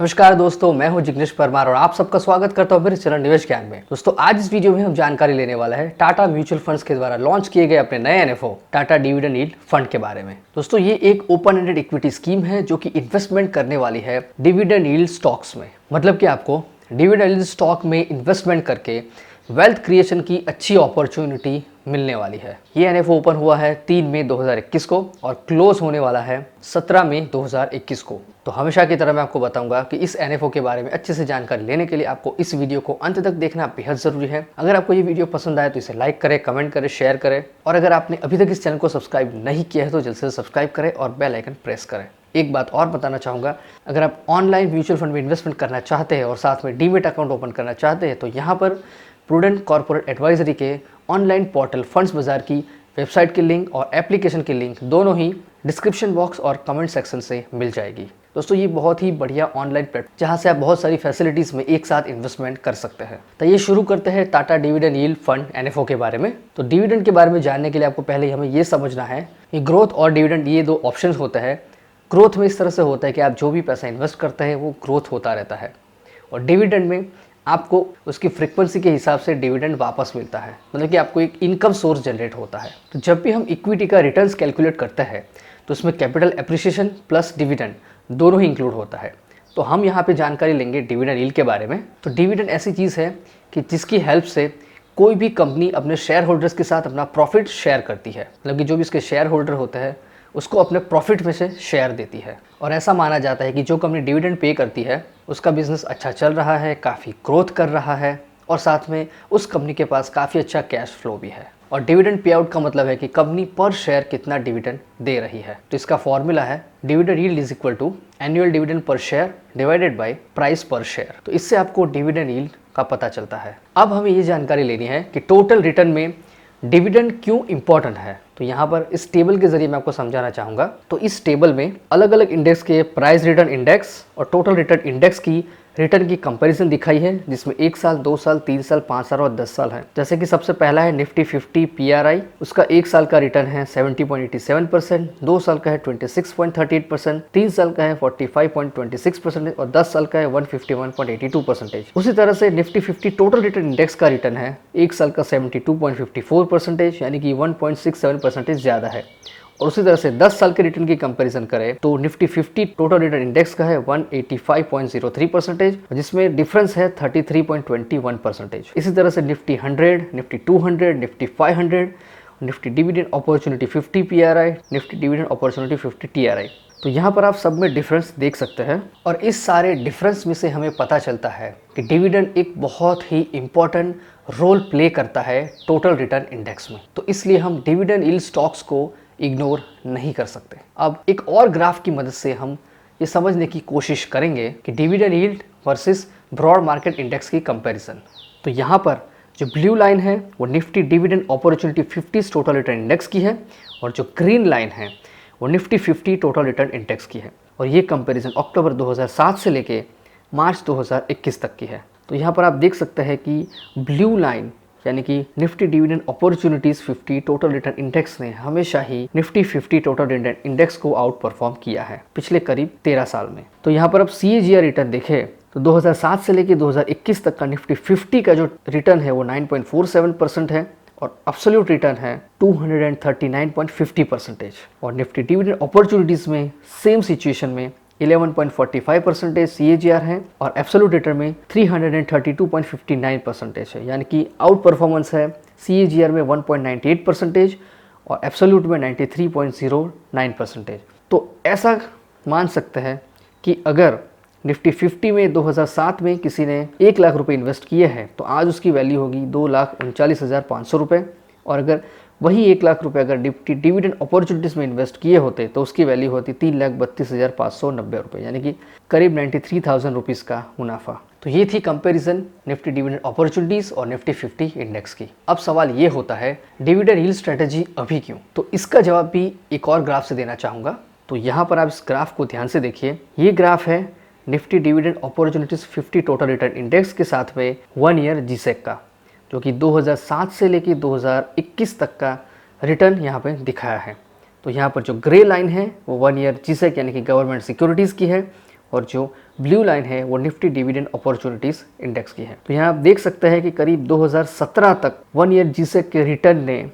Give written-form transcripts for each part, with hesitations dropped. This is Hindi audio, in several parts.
नमस्कार दोस्तों, मैं हूं जिग्नेश परमार और आप सबका स्वागत करता हूं मेरे चैनल निवेश ज्ञान में। दोस्तों आज इस वीडियो में हम जानकारी लेने वाला है टाटा म्यूचुअल फंड्स के द्वारा लॉन्च किए गए अपने नए NFO Tata dividend yield fund के बारे में। दोस्तों ये एक ओपन एंडेड इक्विटी स्कीम है जो कि इन्वेस्टमेंट करने वाली है डिविडेंड यील्ड स्टॉक्स में। मतलब कि आपको डिविडेंड यील्ड स्टॉक में इन्वेस्टमेंट करके वेल्थ क्रिएशन की अच्छी अपॉर्चुनिटी मिलने वाली है। ये एनएफओ ओपन हुआ है 3 मई 2021 को और क्लोज होने वाला है 17 मई 2021 को। तो हमेशा की तरह मैं आपको बताऊंगा कि इस एनएफओ के बारे में अच्छे से जानकारी लेने के लिए आपको इस वीडियो को अंत तक देखना बेहद जरूरी है। अगर आपको ये वीडियो पसंद आए तो इसे लाइक करें, कमेंट करें, शेयर करें और अगर आपने अभी तक इस चैनल को सब्सक्राइब नहीं किया है तो जल्द से सब्सक्राइब करें और बेल आइकन प्रेस करें। एक बात और बताना चाहूँगा, अगर आप ऑनलाइन म्यूचुअल फंड में इन्वेस्टमेंट करना चाहते हैं और साथ में डीमेट अकाउंट ओपन करना चाहते हैं तो यहाँ पर प्रूडेंट कॉर्पोरेट एडवाइजरी के ऑनलाइन पोर्टल फंड्स बाजार की वेबसाइट की लिंक और एप्लीकेशन की लिंक दोनों ही डिस्क्रिप्शन बॉक्स और कमेंट सेक्शन से मिल जाएगी। दोस्तों ये बहुत ही बढ़िया ऑनलाइन प्लेटफॉर्म जहां से आप बहुत सारी फैसिलिटीज़ में एक साथ इन्वेस्टमेंट कर सकते हैं। तो ये शुरू करते हैं Tata dividend yield fund NFO के बारे में। तो डिविडेंड के बारे में जानने के लिए आपको पहले हमें ये समझना है कि ग्रोथ और डिविडेंड ये दो ऑप्शन होते हैं। ग्रोथ में इस तरह से होता है कि आप जो भी पैसा इन्वेस्ट करते हैं वो ग्रोथ होता रहता है और डिविडेंड में आपको उसकी फ्रीक्वेंसी के हिसाब से डिविडेंड वापस मिलता है, मतलब कि आपको एक इनकम सोर्स जनरेट होता है। तो जब भी हम इक्विटी का रिटर्न्स कैलकुलेट करते हैं तो उसमें कैपिटल एप्रिसिएशन प्लस डिविडेंड दोनों ही इंक्लूड होता है। तो हम यहाँ पे जानकारी लेंगे डिविडेंड यील्ड के बारे में। तो डिविडेंड ऐसी चीज़ है कि जिसकी हेल्प से कोई भी कंपनी अपने शेयर होल्डर्स के साथ अपना प्रॉफिट शेयर करती है, मतलब कि जो भी इसके शेयर होल्डर होते हैं उसको अपने प्रॉफिट में से शेयर देती है। और ऐसा माना जाता है कि जो कंपनी डिविडेंड पे करती है उसका बिजनेस अच्छा चल रहा है, काफ़ी ग्रोथ कर रहा है और साथ में उस कंपनी के पास काफ़ी अच्छा कैश फ्लो भी है। और डिविडेंड पे आउट का मतलब है कि कंपनी पर शेयर कितना डिविडेंड दे रही है। तो इसका फॉर्मूला है dividend yield is equal to annual dividend per share divided by price per share. तो इससे आपको डिविडेंड यील्ड का पता चलता है। अब हमें ये जानकारी लेनी है कि टोटल रिटर्न में डिविडेंड क्यों इंपॉर्टेंट है। तो यहाँ पर इस टेबल के जरिए मैं आपको समझाना चाहूँगा। तो इस टेबल में अलग अलग इंडेक्स के प्राइस रिटर्न इंडेक्स और टोटल रिटर्न इंडेक्स की रिटर्न की कंपैरिजन दिखाई है, जिसमें 1 साल, 2 साल, 3 साल, 5 साल और 10 साल है। जैसे कि सबसे पहला है निफ्टी 50 PRI, उसका 1 साल का रिटर्न है 70.87%, 2 साल का है 26.38%, 3 साल का है 45.26% और 10 साल का है 151.82%। उसी तरह से निफ्टी 50 टोटल रिटर्न इंडेक्स का रिटर्न है 1 साल का 72.54%, यानी कि 1.67% ज़्यादा है। और उसी तरह से 10 साल के रिटर्न की कंपैरिजन करें तो निफ्टी 50 टोटल रिटर्न इंडेक्स का है 185.03%, जिसमें डिफरेंस है 33.21%। इसी तरह से Nifty 100, Nifty 200, Nifty 500, Nifty dividend opportunity 50 PRI, Nifty dividend opportunity 50 TRI। तो यहाँ पर आप सब में डिफरेंस देख सकते हैं और इस सारे डिफरेंस में से हमें पता चलता है कि डिविडेंड एक बहुत ही इंपॉर्टेंट रोल प्ले करता है टोटल रिटर्न इंडेक्स में। तो इसलिए हम डिविडेंड यील्ड स्टॉक्स को इग्नोर नहीं कर सकते। अब एक और ग्राफ की मदद से हम ये समझने की कोशिश करेंगे कि dividend yield versus broad market index की कंपैरिजन। तो यहाँ पर जो ब्लू लाइन है वो Nifty dividend opportunity 50 total return index की है और जो ग्रीन लाइन है वो निफ्टी 50 टोटल रिटर्न इंडेक्स की है। और ये कंपैरिजन अक्टूबर 2007 से लेके मार्च 2021 तक की है। तो यहाँ पर आप देख सकते हैं कि ब्लू लाइन यानी कि Nifty dividend opportunities 50 total return index ने हमेशा ही निफ्टी 50 टोटल रिटर्न इंडेक्स को आउट परफॉर्म किया है पिछले करीब 13 साल में। तो यहाँ पर अब CAGR रिटर्न देखें तो 2007 से लेकर 2021 तक का निफ्टी 50 का जो रिटर्न है वो 9.47% है और एब्सोल्यूट रिटर्न है 239.50%। और निफ्टी डिविडेंड अपॉर्चुनिटीज में सेम सिचुएशन में 11.45% CAGR है और एब्सोल्यूट रिटर्न में 332.59% है, यानी कि आउट परफॉर्मेंस है CAGR में 1.98% और एब्सोल्यूट में 93.09%। तो ऐसा मान सकते हैं कि अगर निफ्टी 50 में 2007 में किसी ने 1 लाख रुपए इन्वेस्ट किए हैं तो आज उसकी वैल्यू होगी 2,39,500 रुपये। और अगर वही 1 लाख रुपए अगर निफ्टी डिविडेंड अपॉर्चुनिटीज़ में इन्वेस्ट किए होते तो उसकी वैल्यू होती 3,32,590 रुपये, यानी कि करीब 93,000 रुपीज़ का मुनाफा। तो ये थी कंपैरिजन निफ्टी डिविडेंड अपॉर्चुनिटीज़ और निफ्टी 50 इंडेक्स की। अब सवाल ये होता है डिविडेंड यील्ड स्ट्रेटेजी अभी क्यों? तो इसका जवाब भी एक और ग्राफ से देना चाहूँगा। तो यहाँ पर आप इस ग्राफ को ध्यान से देखिए। ये ग्राफ है Nifty dividend opportunities 50 total return index के साथ में 1 ईयर GSEC का, जो कि 2007 से लेकर 2021 तक का रिटर्न यहाँ पे दिखाया है। तो यहाँ पर जो ग्रे लाइन है वो 1 ईयर GSEC यानी कि गवर्नमेंट सिक्योरिटीज़ की है और जो ब्लू लाइन है वो निफ्टी डिविडेंड अपॉर्चुनिटीज इंडेक्स की है। तो यहाँ आप देख सकते हैं कि करीब 2017 तक 1 ईयर जीसेक के रिटर्न ने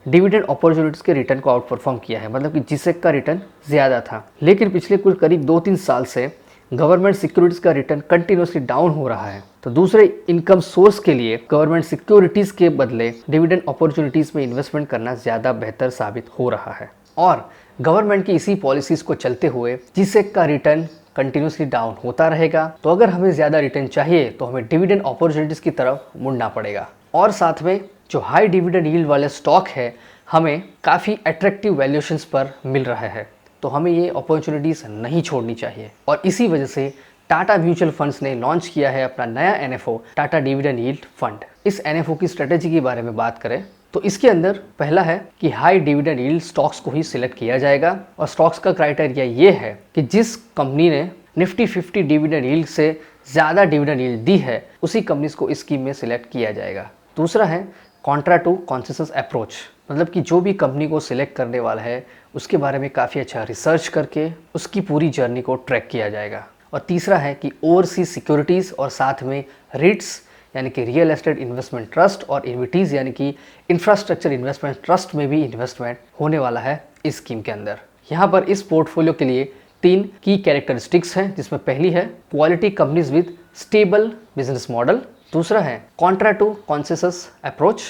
डिविडेंड अपॉर्चुनिटीज के रिटर्न को आउट परफॉर्म किया है, मतलब कि जीसेक का रिटर्न ज़्यादा था। लेकिन पिछले कुछ करीब 2-3 साल से गवर्नमेंट सिक्योरिटीज़ का रिटर्न कंटिन्यूसली डाउन हो रहा है। तो दूसरे इनकम सोर्स के लिए गवर्नमेंट सिक्योरिटीज़ के बदले डिविडेंड अपॉर्चुनिटीज़ में इन्वेस्टमेंट करना ज़्यादा बेहतर साबित हो रहा है। और गवर्नमेंट की इसी पॉलिसीज़ को चलते हुए जीसेक का रिटर्न कंटिन्यूसली डाउन होता रहेगा। तो अगर हमें ज़्यादा रिटर्न चाहिए तो हमें डिविडेंड अपॉर्चुनिटीज़ की तरफ मुड़ना पड़ेगा। और साथ में जो हाई डिविडेंड यील्ड वाले स्टॉक है हमें काफ़ी अट्रैक्टिव वैल्यूएशंस पर मिल रहा है, तो हमें ये अपॉर्चुनिटीज़ नहीं छोड़नी चाहिए। और इसी वजह से टाटा म्यूचुअल फंड्स ने लॉन्च किया है अपना नया NFO Tata dividend yield fund. इस एनएफओ की स्ट्रेटेजी के बारे में बात करें तो इसके अंदर पहला है कि हाई डिविडेंड यील्ड स्टॉक्स को ही सिलेक्ट किया जाएगा। और स्टॉक्स का क्राइटेरिया ये है कि जिस कंपनी ने निफ्टी 50 डिविडेंड यील्ड से ज़्यादा डिविडेंड यील्ड दी है उसी कंपनीज को इस स्कीम में सिलेक्ट किया जाएगा। दूसरा है कॉन्ट्रा टू कॉन्सेंसस अप्रोच, मतलब कि जो भी कंपनी को सिलेक्ट करने वाला है उसके बारे में काफ़ी अच्छा रिसर्च करके उसकी पूरी जर्नी को ट्रैक किया जाएगा। और तीसरा है कि ओवरसीज सिक्योरिटीज़ और साथ में रिट्स यानी कि रियल एस्टेट इन्वेस्टमेंट ट्रस्ट और इन्विटीज़ यानी कि इंफ्रास्ट्रक्चर इन्वेस्टमेंट ट्रस्ट में भी इन्वेस्टमेंट होने वाला है इस स्कीम के अंदर। यहाँ पर इस पोर्टफोलियो के लिए 3 की कैरेक्टरिस्टिक्स हैं, जिसमें पहली है quality companies with stable business model, दूसरा है कॉन्ट्रा टू कॉन्सेंसस अप्रोच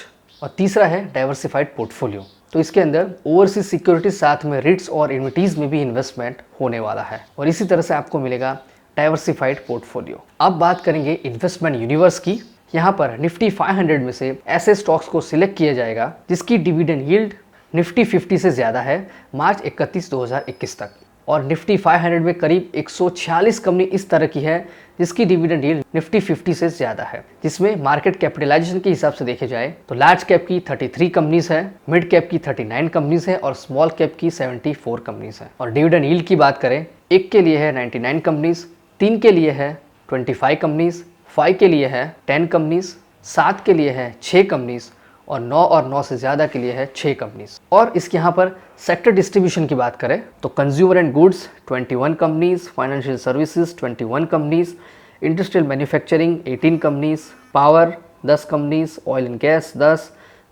और तीसरा है डाइवर्सिफाइड पोर्टफोलियो। तो इसके अंदर ओवरसीज सिक्योरिटीज साथ में रिट्स और इन्विटीज़ में भी इन्वेस्टमेंट होने वाला है और इसी तरह से आपको मिलेगा डाइवर्सिफाइड पोर्टफोलियो। अब बात करेंगे इन्वेस्टमेंट यूनिवर्स की। यहाँ पर निफ्टी 500 में से ऐसे स्टॉक्स को सिलेक्ट किया जाएगा जिसकी डिविडेंड यील्ड निफ्टी 50 से ज़्यादा है मार्च 31, 2021 तक। और निफ्टी 500 में करीब 146 कंपनी इस तरह की है जिसकी डिविडेंड यील्ड निफ्टी 50 से ज़्यादा है, जिसमें मार्केट कैपिटलाइजेशन के हिसाब से देखे जाए तो लार्ज कैप की 33 कंपनीज है, मिड कैप की 39 कंपनीज है और स्मॉल कैप की 74 कंपनीज है। और डिविडेंड यील्ड की बात करें, 1 के लिए है 99 कंपनीज, 3 के लिए है 25 कंपनीज, 5 के लिए है 10 कंपनीज, 7 के लिए है 6 कंपनीज और 9 और 9 से ज़्यादा के लिए है 6 कंपनीज। और इसके यहाँ पर सेक्टर डिस्ट्रीब्यूशन की बात करें तो consumer and goods 21 companies, financial services 21 companies, industrial manufacturing 18 companies, power 10 companies, oil and gas 10,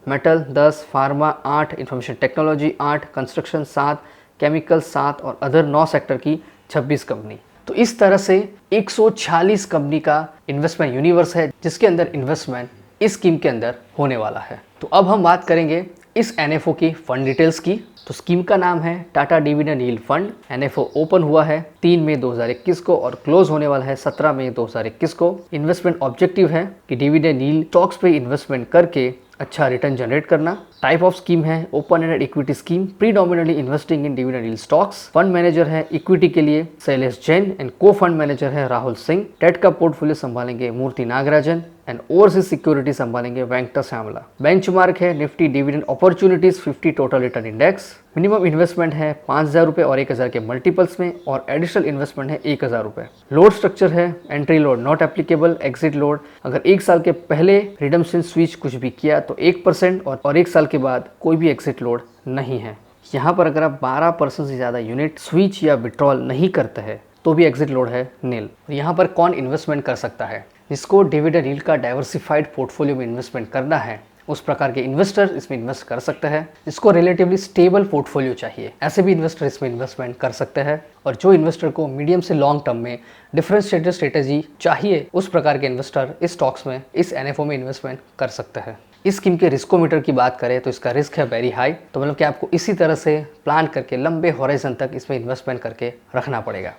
metal 10, pharma 8, information technology 8, construction 7, chemical 7 और अदर 9 सेक्टर की 26 कंपनी। तो इस तरह से 146 कंपनी का इन्वेस्टमेंट यूनिवर्स है जिसके अंदर इन्वेस्टमेंट इस स्कीम के अंदर होने वाला है। तो अब हम बात करेंगे इस एनएफओ की फंड डिटेल्स की। तो स्कीम का नाम है Tata dividend yield fund. NFO open हुआ है 3 मई 2021 को और क्लोज होने वाला है 17 मई 2021 को। इन्वेस्टमेंट ऑब्जेक्टिव है कि डिविडेंड यील्ड स्टॉक्स पे इन्वेस्टमेंट करके अच्छा रिटर्न जनरेट करना। टाइप ऑफ स्कीम है open ended equity scheme, predominantly investing in dividend yield stocks. Fund manager है इक्विटी के लिए शैलेश जैन एंड को फंड मैनेजर है राहुल सिंह। डेट का पोर्टफोलियो संभालेंगे मूर्ति नागराजन एंड ओवरसीज सिक्योरिटी संभालेंगे वेंकटा श्यामला। बेंचमार्क है Nifty dividend opportunities 50 total return index. Minimum investment है 5,000 रुपये और 1,000 के मल्टीपल्स में और एडिशनल इन्वेस्टमेंट है 1,000 रुपये। लोड स्ट्रक्चर है entry load not applicable, exit load अगर 1 साल के पहले रिडम्पशन स्विच कुछ भी किया तो 1% और 1 साल के बाद कोई भी एग्जिट लोड नहीं है। यहाँ पर अगर आप 12% से ज़्यादा यूनिट स्विच या विड्रॉल नहीं करते हैं तो भी एग्जिट लोड है नील। यहाँ पर कौन इन्वेस्टमेंट कर सकता है? जिसको डिविडेंड यील्ड का डाइवर्सिफाइड पोर्टफोलियो में इन्वेस्टमेंट करना है उस प्रकार के इन्वेस्टर इसमें इन्वेस्ट कर सकते हैं। जिसको रिलेटिवली स्टेबल पोर्टफोलियो चाहिए ऐसे भी इन्वेस्टर इसमें इन्वेस्टमेंट कर सकते हैं। और जो इन्वेस्टर को मीडियम से लॉन्ग टर्म में डिफरेंशिएटेड स्ट्रेटेजी चाहिए उस प्रकार के इन्वेस्टर इस स्टॉक्स में इस एनएफओ में इन्वेस्टमेंट कर सकते हैं। इस स्कीम के रिस्कोमीटर की बात करें तो इसका रिस्क है वेरी हाई, तो मतलब कि आपको इसी तरह से प्लान करके लंबे हॉराइजन तक इसमें इन्वेस्टमेंट करके रखना पड़ेगा।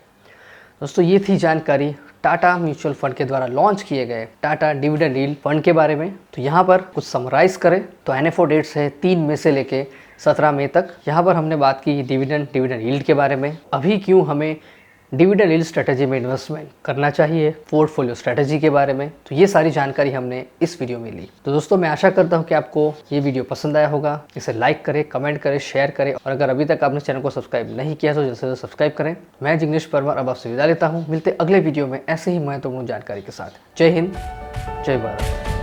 दोस्तों ये थी जानकारी टाटा म्यूचुअल फंड के द्वारा लॉन्च किए गए टाटा डिविडेंड यील्ड फंड के बारे में। तो यहाँ पर कुछ समराइज करें तो एनएफओ डेट्स है 3 मई से लेके 17 मई तक। यहाँ पर हमने बात की डिविडेंड यील्ड के बारे में, अभी क्यों हमें डिविडेंड यील्ड स्ट्रेटेजी में इन्वेस्टमेंट करना चाहिए, पोर्टफोलियो स्ट्रेटेजी के बारे में। तो ये सारी जानकारी हमने इस वीडियो में ली। तो दोस्तों मैं आशा करता हूँ कि आपको ये वीडियो पसंद आया होगा। इसे लाइक करें, कमेंट करें, शेयर करें और अगर अभी तक आपने चैनल को सब्सक्राइब नहीं किया तो जल्द से जल्द सब्सक्राइब करें। मैं जिग्नेश परमार अब आपसे विदा लेता हूँ। मिलते अगले वीडियो में ऐसे ही महत्वपूर्ण जानकारी के साथ। जय हिंद, जय भारत।